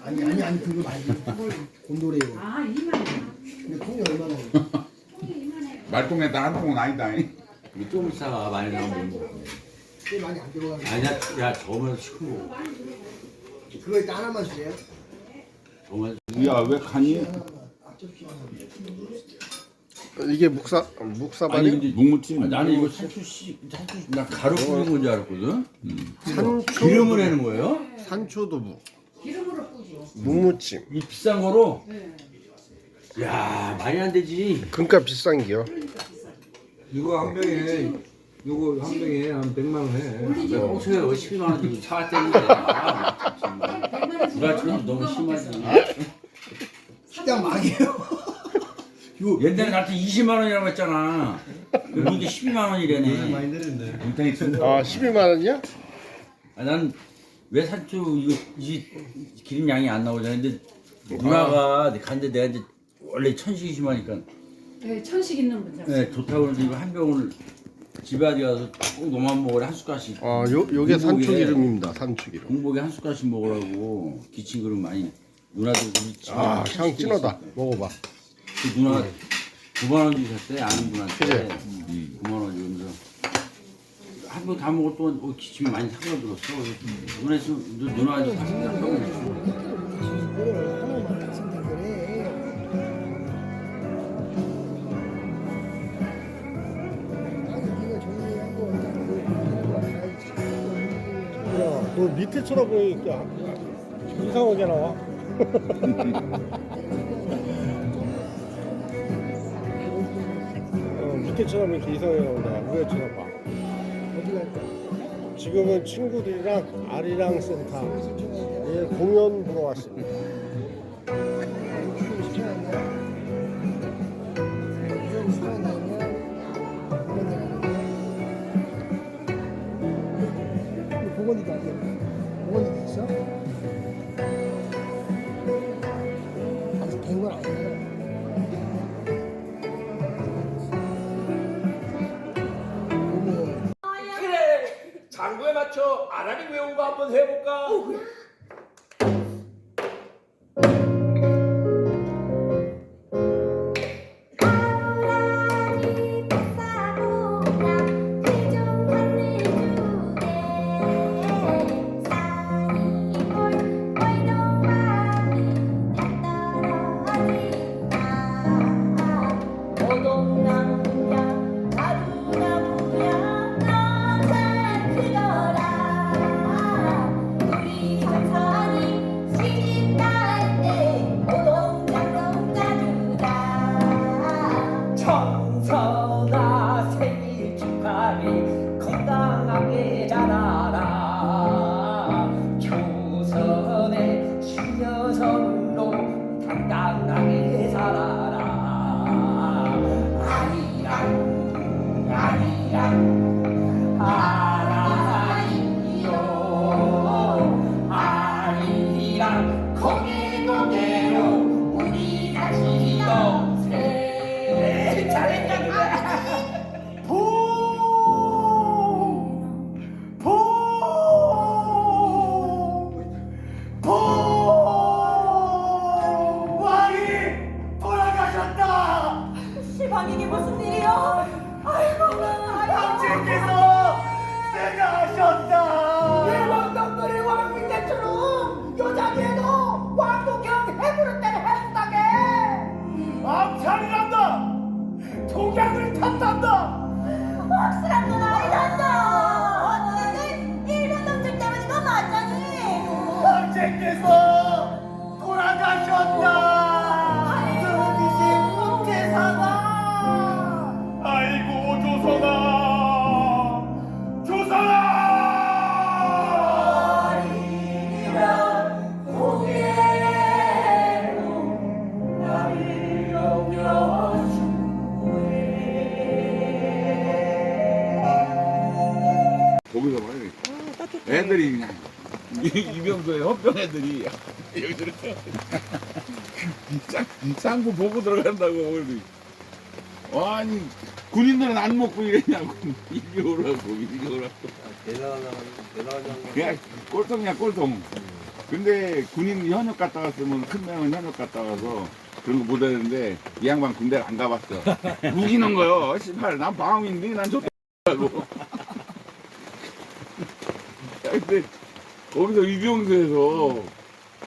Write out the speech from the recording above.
아니 그거 말고 곤도레요. 아 2만 원. 근데 통이 얼마나? 말똥에다 한 통은 아니다. 이게 좀 싸가 많이 나오면 뭐. 꽤 많이 안 들어가는. 아니야, 야 저거만 시큰 거. 그거 일단 하나만 주세요. 저거만. 야 왜 가니? 앞접시 하나. 이게 아니 묵사발이야? 근데 묵무침. 나는 이거 산초 나 가루 뿌리는 건 줄 알았거든. 산초 기름을 내는 거예요? 산초도묵 기름으로 뿌죠. 묵무침. 이 비싼 거로? 네. 야 말이 안 되지. 그러니까 비싼 게요. 이거 한 병에 요거 한 병에 한 100만 원 해. 내가 평소에 12만 원 주고 사왔다는데. 아, 정말. 불알처럼 너무 심하지. 식당 망해요. 옛날에 나한테 20만 원이라고 했잖아. 이게 12만 원이래네. 많이 내렸네. 뭉탱이 친 아 12만 원이야? 아, 난 왜 산초 이 기름 양이 안 나오잖아. 근데 누나가 갔는데 내가 이제 원래 천식이 심하니까 네, 천식 있는 분이요. 네, 좋다고 그러는데 이거 한 병을 집에 어디 가서 꼭 너만 먹으래 한 숟갈씩. 요게 산초 기름입니다. 산초 기름. 공복에 한 숟갈씩 먹으라고 기침 그릇 많이 누나도 우리 집에 아 천식이 향 진하다. 있으니까. 먹어봐. 그 누나가 9만 원 주셨대 아는 분한테. 그래. 9만 원 주면서 한 병 다 먹을 동안 기침이 많이 사그라들었어. 그래서 누나한테 다 병을 냈어. 이거를 하나만 다 쓴다 그래. 아니 이거 정리하고 일단 야, 너 밑에 쳐다보니까 이상하게 나와. 밑에 쳐다보니까 이상하게 나온다. 위에 쳐다봐. 어디 갈까? 지금은 친구들이랑 아리랑 센터 예, 공연 보러 왔습니다. 시켜놨냐? 이건 시켜놨냐? 보건이가 어디야? 보건이가 있어? 아직 된 건 아니야. 그래 장구에 맞춰 아라리 외우고 한번 해볼까? 청선아 생일 축하해 건강하게 자라라 조선의 수녀선으로 당당하게 살아라 아리랑 아리랑 아라리요 아리랑 고개고개로 우리 같이 동생 잘했다 그래. 왕이 돌아가셨다. 시방 이게 무슨 일이요? 아이고, 당신께서 생하셨다. 대왕덕들의 왕이 때처럼 여자에도 왕복형 해부를 때를 했다게. 암살이란다. 동양을 탓한다. 확실한 건 아니란다. 어쨌든 일본 놈들 때문인 건 맞잖니. 황제께서 돌아가셨다. 들으신 황제사가. 아이고 조선아, 조선아. 아리랑 고개로 나를 여겨주네. 거기서 봐요. 애들이 그냥 이병도의 헌병 애들이 여기 저렇게 쌍구 보고 들어간다고. 그러더니 아니 군인들은 안 먹고 이랬냐고. 이리 오라고 이리 오라고. 그냥 꼴통이야 꼴통. 근데 군인 현역 갔다 왔으면 큰 명은 현역 갔다 와서 그런 거 못 하는데 이 양반 군대를 안 가봤어. 우기는 거요. 씨발 난 방황인데 난 좋다고. 근데 거기서 이병수에서